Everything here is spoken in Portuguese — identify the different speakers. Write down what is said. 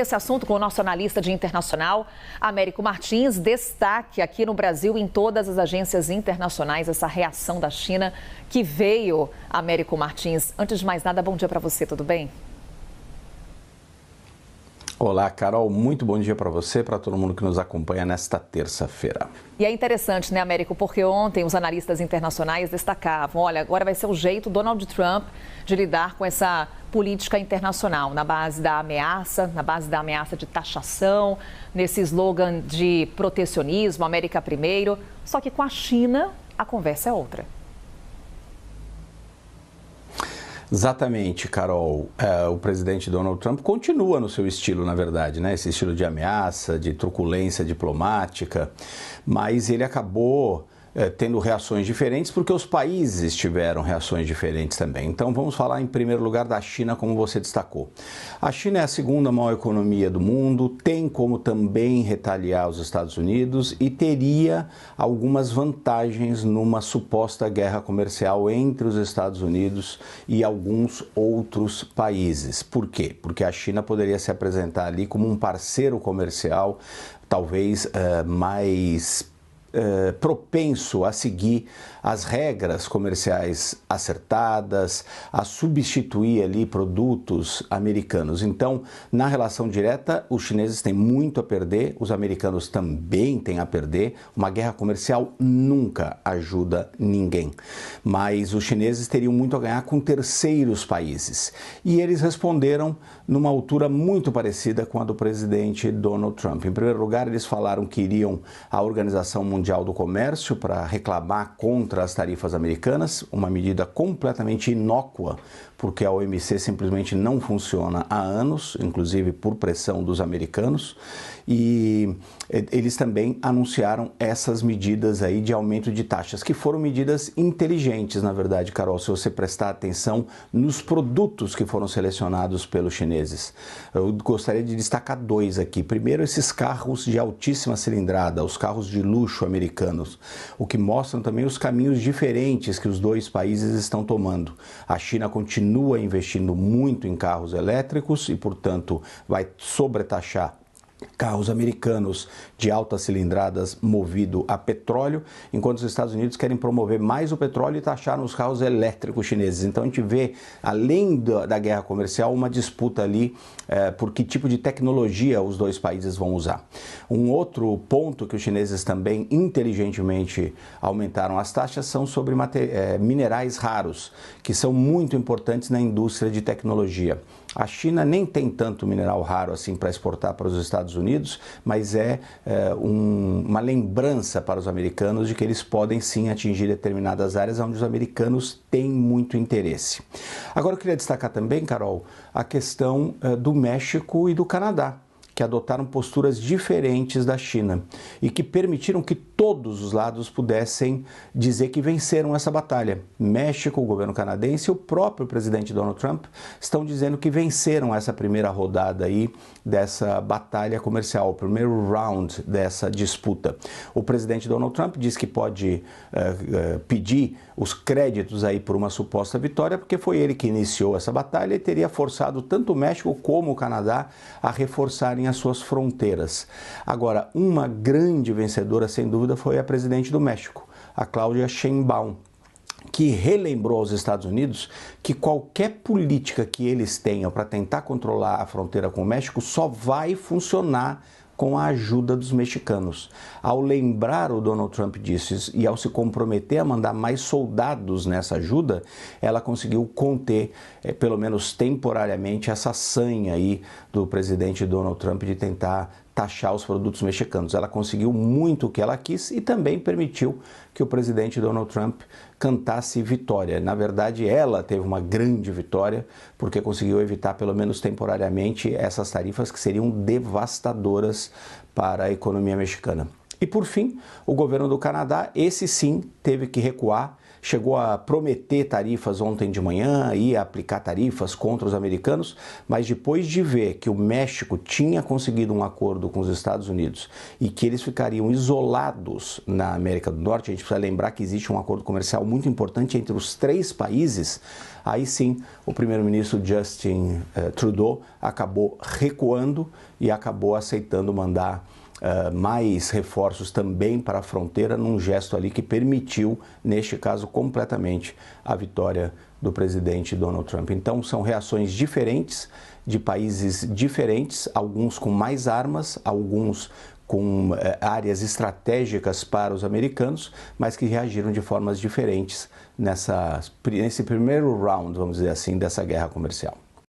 Speaker 1: esse assunto com o nosso analista de internacional, Américo Martins. Destaque aqui no Brasil, em todas as agências internacionais, essa reação da China que veio, Américo Martins. Antes de mais nada, bom dia para você, tudo bem?
Speaker 2: Olá, Carol, muito bom dia para você, para todo mundo que nos acompanha nesta terça-feira.
Speaker 1: E é interessante, né, Américo, porque ontem os analistas internacionais destacavam, olha, agora vai ser o jeito Donald Trump de lidar com essa política internacional, na base da ameaça de taxação, nesse slogan de protecionismo, América primeiro. Só que com a China, a conversa é outra.
Speaker 2: Exatamente, Carol. O presidente Donald Trump continua no seu estilo, na verdade, né? Esse estilo de ameaça, de truculência diplomática, mas ele acabou tendo reações diferentes porque os países tiveram reações diferentes também. Então vamos falar em primeiro lugar da China, como você destacou. A China é a segunda maior economia do mundo, tem como também retaliar os Estados Unidos e teria algumas vantagens numa suposta guerra comercial entre os Estados Unidos e alguns outros países. Por quê? Porque a China poderia se apresentar ali como um parceiro comercial, talvez mais propenso a seguir as regras comerciais acertadas, a substituir ali produtos americanos. Então, na relação direta, os chineses têm muito a perder, os americanos também têm a perder. Uma guerra comercial nunca ajuda ninguém, mas os chineses teriam muito a ganhar com terceiros países. E eles responderam numa altura muito parecida com a do presidente Donald Trump. Em primeiro lugar, eles falaram que iriam à Organização Mundial do Comércio para reclamar contra as tarifas americanas, uma medida completamente inócua, porque a OMC simplesmente não funciona há anos, inclusive por pressão dos americanos, e eles também anunciaram essas medidas aí de aumento de taxas, que foram medidas inteligentes, na verdade, Carol, se você prestar atenção nos produtos que foram selecionados pelos chineses. Eu gostaria de destacar dois aqui. Primeiro, esses carros de altíssima cilindrada, os carros de luxo americanos, o que mostram também os caminhos diferentes que os dois países estão tomando. A China continua investindo muito em carros elétricos e, portanto, vai sobretaxar carros americanos de altas cilindradas movido a petróleo, enquanto os Estados Unidos querem promover mais o petróleo e taxar os carros elétricos chineses. Então a gente vê, além da guerra comercial, uma disputa ali por que tipo de tecnologia os dois países vão usar. Um outro ponto que os chineses também inteligentemente aumentaram as taxas são sobre minerais raros, que são muito importantes na indústria de tecnologia. A China nem tem tanto mineral raro assim para exportar para os Estados Unidos, mas uma lembrança para os americanos de que eles podem sim atingir determinadas áreas onde os americanos têm muito interesse. Agora eu queria destacar também, Carol, a questão do México e do Canadá, que adotaram posturas diferentes da China e que permitiram que todos os lados pudessem dizer que venceram essa batalha. México, o governo canadense e o próprio presidente Donald Trump estão dizendo que venceram essa primeira rodada aí dessa batalha comercial, o primeiro round dessa disputa. O presidente Donald Trump diz que pode pedir os créditos aí por uma suposta vitória, porque foi ele que iniciou essa batalha e teria forçado tanto o México como o Canadá a reforçarem as suas fronteiras. Agora, uma grande vencedora, sem dúvida, foi a presidente do México, a Claudia Sheinbaum, que relembrou aos Estados Unidos que qualquer política que eles tenham para tentar controlar a fronteira com o México só vai funcionar com a ajuda dos mexicanos. Ao lembrar o Donald Trump disso e ao se comprometer a mandar mais soldados nessa ajuda, ela conseguiu conter, pelo menos temporariamente, essa sanha aí do presidente Donald Trump de tentar taxar os produtos mexicanos. Ela conseguiu muito o que ela quis e também permitiu que o presidente Donald Trump cantasse vitória. Na verdade, ela teve uma grande vitória porque conseguiu evitar, pelo menos temporariamente, essas tarifas que seriam devastadoras para a economia mexicana. E por fim, o governo do Canadá, esse sim, teve que recuar, chegou a prometer tarifas ontem de manhã, ia aplicar tarifas contra os americanos, mas depois de ver que o México tinha conseguido um acordo com os Estados Unidos e que eles ficariam isolados na América do Norte, a gente precisa lembrar que existe um acordo comercial muito importante entre os 3 países, aí sim o primeiro-ministro Justin Trudeau acabou recuando e acabou aceitando mandar mais reforços também para a fronteira, num gesto ali que permitiu, neste caso, completamente a vitória do presidente Donald Trump. Então, são reações diferentes, de países diferentes, alguns com mais armas, alguns com áreas estratégicas para os americanos, mas que reagiram de formas diferentes nesse primeiro round, vamos dizer assim, dessa guerra comercial.